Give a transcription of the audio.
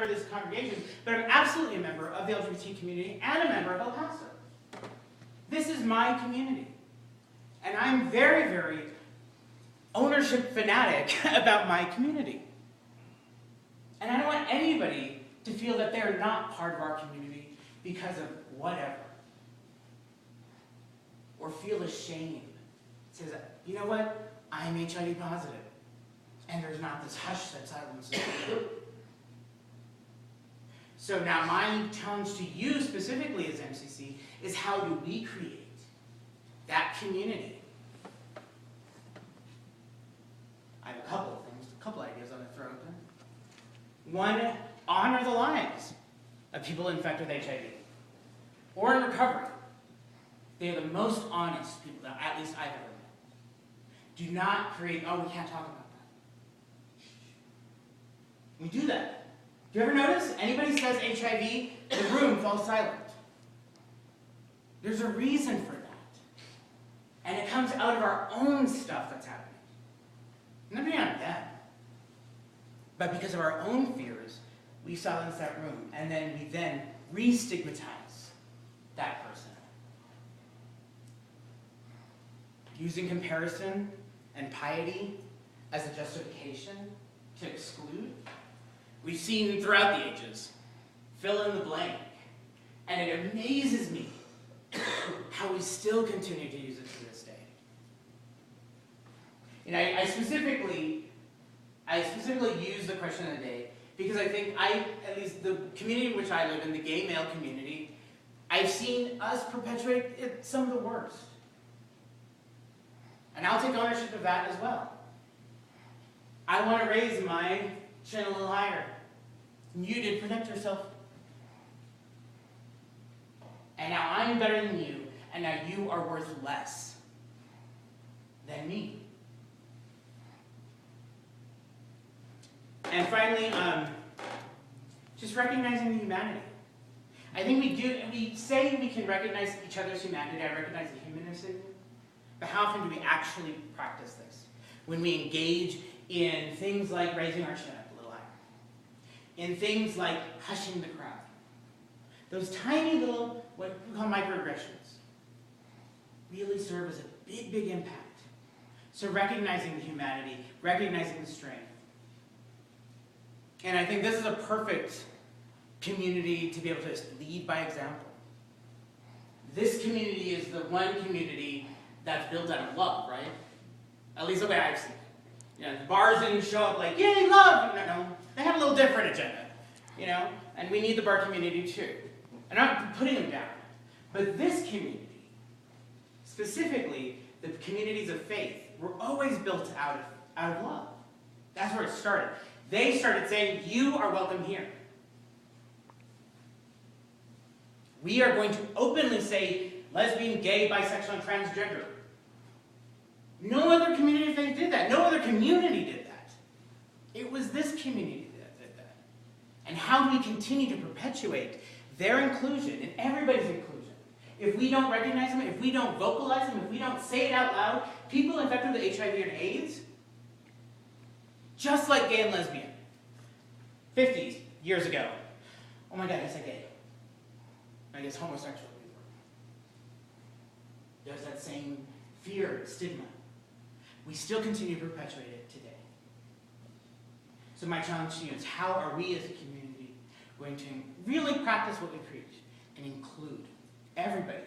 of this congregation, but I'm absolutely a member of the LGBT community and a member of El Paso. This is my community. And I'm very, very ownership fanatic about my community. And I don't want anybody to feel that they're not part of our community because of whatever. Or feel ashamed. Says, you know what? I'm HIV positive. And there's not this hush that silences me. So now my challenge to you specifically as MCC is how do we create that community? I have a couple of things, a couple ideas I'm going to throw out there. One, honor the lives of people infected with HIV or in recovery. They are the most honest people that at least I've ever met. Do not create, oh, we can't talk about that. We do that. Do you ever notice? Anybody says HIV, the room falls silent. There's a reason for that. And it comes out of our own stuff that's happening. Nothing on them. But because of our own fears, we silence that room. And then we then re-stigmatize that person. Using comparison and piety as a justification to exclude. We've seen throughout the ages, fill in the blank. And it amazes me how we still continue to use it to this day. And I specifically use the question of the day because I think at least the community in which I live in, the gay male community, I've seen us perpetuate some of the worst. And I'll take ownership of that as well. I want to raise my chin a little higher. You did protect yourself. And now I'm better than you, and now you are worth less than me. And finally, just recognizing the humanity. I think we say we can recognize each other's humanity, I recognize the humanness in you, but how often do we actually practice this? When we engage in things like raising our chin up a little higher, in things like hushing the crowd, those tiny little, what we call microaggressions, really serve as a big, big impact. So recognizing the humanity, recognizing the strength. And I think this is a perfect community to be able to lead by example. This community is the one community that's built out of love, right? At least the way I've seen it. You know, the bars didn't show up like, yay, love! No, they have a little different agenda, you know? And we need the bar community too. And I'm not putting them down. But this community, specifically the communities of faith, were always built out of love. That's where it started. They started saying, you are welcome here. We are going to openly say lesbian, gay, bisexual, and transgender. No other community of faith did that. No other community did that. It was this community that did that. And how do we continue to perpetuate their inclusion and everybody's inclusion? If we don't recognize them, if we don't vocalize them, if we don't say it out loud, people infected with HIV and AIDS, just like gay and lesbian, 50 years ago. Oh my God, I said gay. I guess homosexual people. There's that same fear, stigma. We still continue to perpetuate it today. So my challenge to you is how are we as a community going to really practice what we preach and include everybody